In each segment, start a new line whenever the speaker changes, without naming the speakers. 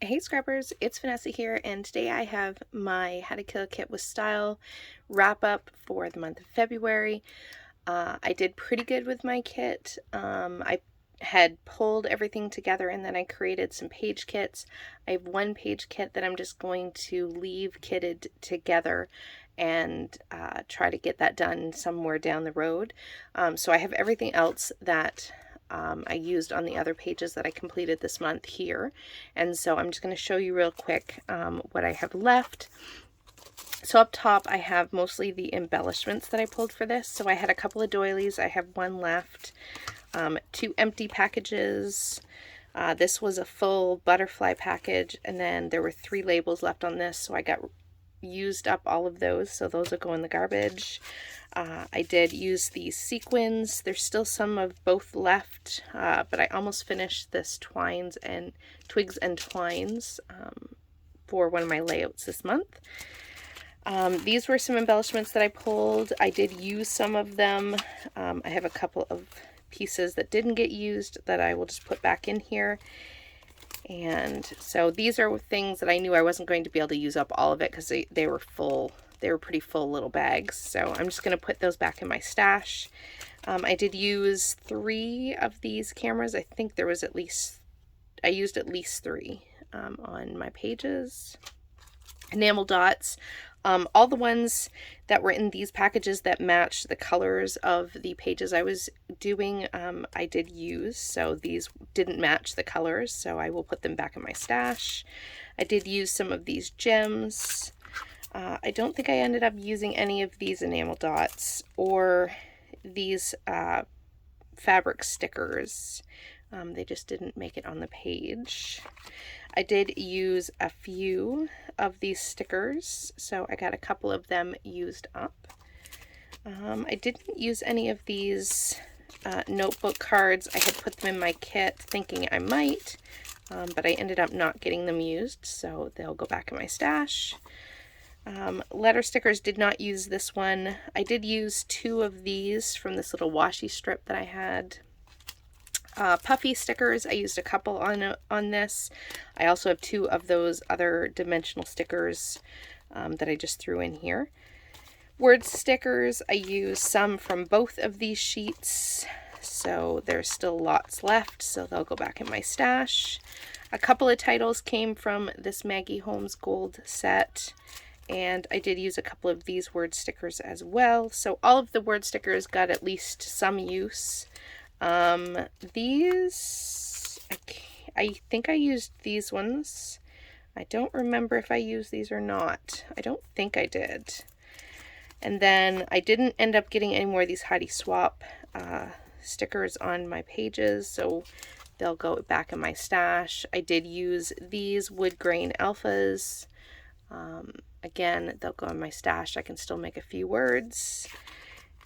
Hey scrubbers, it's Vanessa here, and today I have my How to Kill a Kit with Style wrap up for the month of February. I did pretty good with my kit. I had pulled everything together and then I created some page kits. I have one page kit that I'm just going to leave kitted together and try to get that done somewhere down the road. So I have everything else that I used on the other pages that I completed this month here. And so I'm just going to show you real quick what I have left. So up top I have mostly the embellishments that I pulled for this. So I had a couple of doilies, I have one left, 2 empty packages. This was a full butterfly package, and then there were 3 labels left on this, so I got used up all of those, so those will go in the garbage. I did use these sequins. There's still some of both left, but I almost finished this Twigs and Twines for one of my layouts this month. These were some embellishments that I pulled. I did use some of them. I have a couple of pieces that didn't get used that I will just put back in here. And so these are things that I knew I wasn't going to be able to use up all of it because they were full. They were pretty full little bags. So I'm just going to put those back in my stash. I did use 3 of these cameras. I think there was I used at least 3 on my pages. Enamel dots. All the ones that were in these packages that matched the colors of the pages I was doing, I did use. So these didn't match the colors, so I will put them back in my stash. I did use some of these gems. I don't think I ended up using any of these enamel dots or these fabric stickers. They just didn't make it on the page. I did use a few of these stickers, so I got a couple of them used up. I didn't use any of these notebook cards. I had put them in my kit thinking I might, but I ended up not getting them used, so they'll go back in my stash. Letter stickers, did not use this one. I did use 2 of these from this little washi strip that I had. Puffy stickers, I used a couple on this. I also have 2 of those other dimensional stickers that I just threw in here. Word stickers, I used some from both of these sheets, so there's still lots left, so they'll go back in my stash. A couple of titles came from this Maggie Holmes Gold set, and I did use a couple of these word stickers as well, so all of the word stickers got at least some use. These, I think I used these ones. I don't remember if I used these or not. I don't think I did. And then I didn't end up getting any more of these Heidi Swap stickers on my pages, so they'll go back in my stash. I did use these wood grain alphas. Again, they'll go in my stash. I can still make a few words.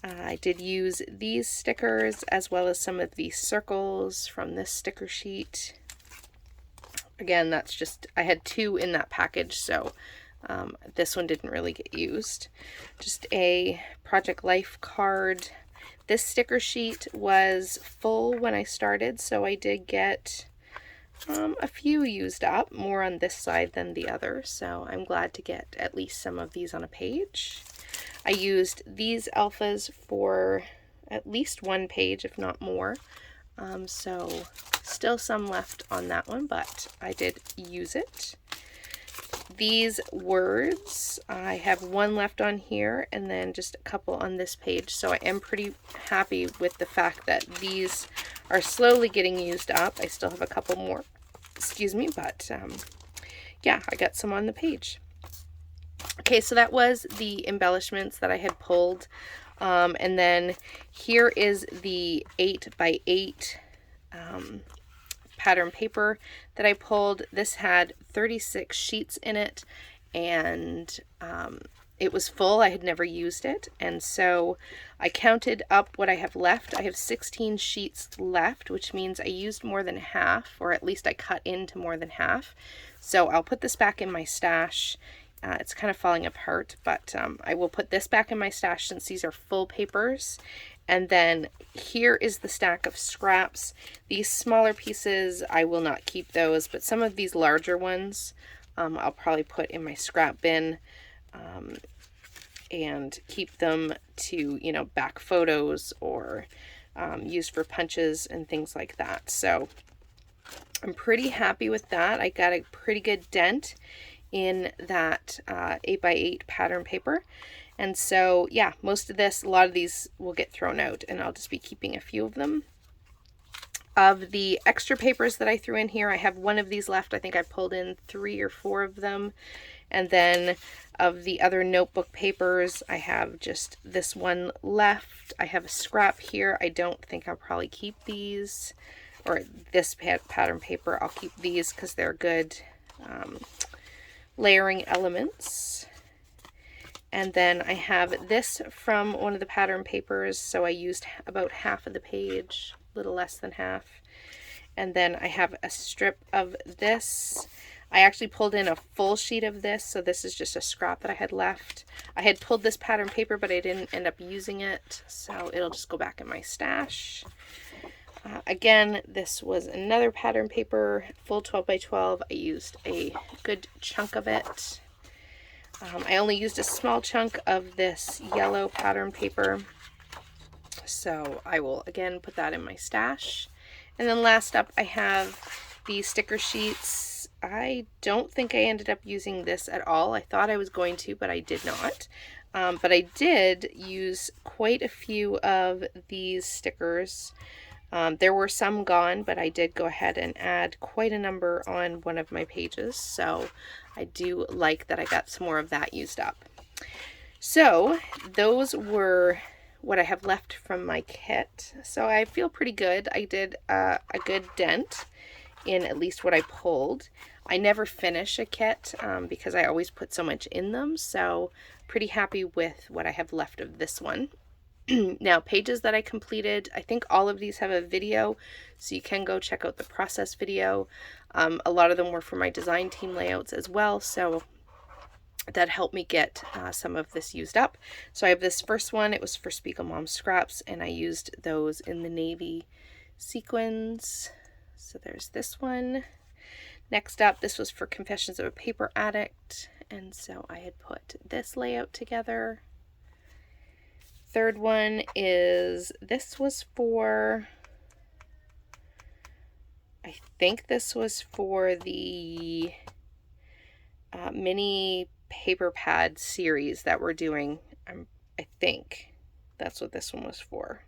I did use these stickers as well as some of these circles from this sticker sheet. Again, that's just, I had 2 in that package, so this one didn't really get used. Just a Project Life card. This sticker sheet was full when I started, so I did get a few used up, more on this side than the other, so I'm glad to get at least some of these on a page. I used these alphas for at least 1 page, if not more. So still some left on that one, but I did use it. These words, I have 1 left on here and then just a couple on this page. So I am pretty happy with the fact that these are slowly getting used up. I still have a couple more, excuse me, but yeah, I got some on the page. Okay, so that was the embellishments that I had pulled. And then here is the 8x8 pattern paper that I pulled. This had 36 sheets in it, and it was full. I had never used it, and so I counted up what I have left. I have 16 sheets left, which means I used more than half, or at least I cut into more than half. So I'll put this back in my stash. It's kind of falling apart, but I will put this back in my stash since these are full papers, And then here is the stack of scraps. These smaller pieces, I will not keep those, but some of these larger ones I'll probably put in my scrap bin and keep them to, you know, back photos or use for punches and things like that. So I'm pretty happy with that. I got a pretty good dent in that 8x8 pattern paper. And so, yeah, most of this, a lot of these will get thrown out, and I'll just be keeping a few of them. Of the extra papers that I threw in here, I have one of these left. I think I pulled in 3 or 4 of them. And then of the other notebook papers, I have just this one left. I have a scrap here. I don't think I'll probably keep these, or this pattern paper. I'll keep these because they're good layering elements. And then I have this from one of the pattern papers, so I used about half of the page, a little less than half. And then I have a strip of this. I actually pulled in a full sheet of this, so this is just a scrap that I had left. I had pulled this pattern paper, but I didn't end up using it, so it'll just go back in my stash. Again, this was another pattern paper, full 12x12. I used a good chunk of it. I only used a small chunk of this yellow pattern paper, so I will again put that in my stash. And then last up, I have these sticker sheets. I don't think I ended up using this at all. I thought I was going to, but I did not. But I did use quite a few of these stickers. There were some gone, but I did go ahead and add quite a number on one of my pages. So I do like that I got some more of that used up. So those were what I have left from my kit. So I feel pretty good. I did a good dent in at least what I pulled. I never finish a kit because I always put so much in them. So pretty happy with what I have left of this one. Now, pages that I completed, I think all of these have a video, so you can go check out the process video. A lot of them were for my design team layouts as well, so that helped me get some of this used up. So I have this first one. It was for Spiegel Mom Scraps, and I used those in the navy sequins. So there's this one. Next up, this was for Confessions of a Paper Addict, and so I had put this layout together. Third one is, this was for, I think this was for the mini paper pad series that we're doing. I think that's what this one was for.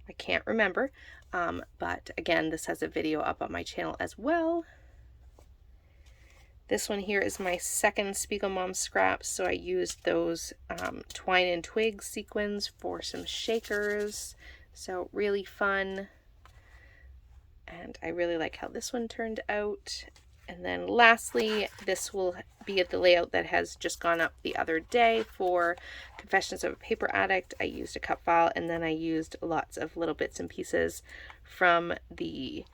I can't remember, but again, this has a video up on my channel as well. This one here is my second Spiegel Mom Scraps, so I used those twine and twig sequins for some shakers, so really fun. And I really like how this one turned out. And then lastly, this will be the layout that has just gone up the other day for Confessions of a Paper Addict. I used a cut file, and then I used lots of little bits and pieces from the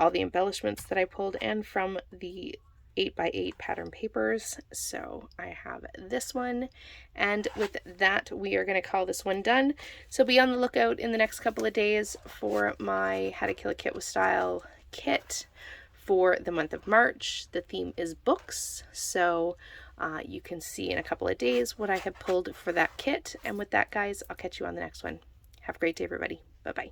all the embellishments that I pulled and from the 8x8 pattern papers. So I have this one, and with that we are going to call this one done. So be on the lookout in the next couple of days for my How to Kill a Kit with Style kit for the month of March. The theme is books, so you can see in a couple of days what I have pulled for that kit. And with that, guys, I'll catch you on the next one. Have a great day, everybody. Bye-bye.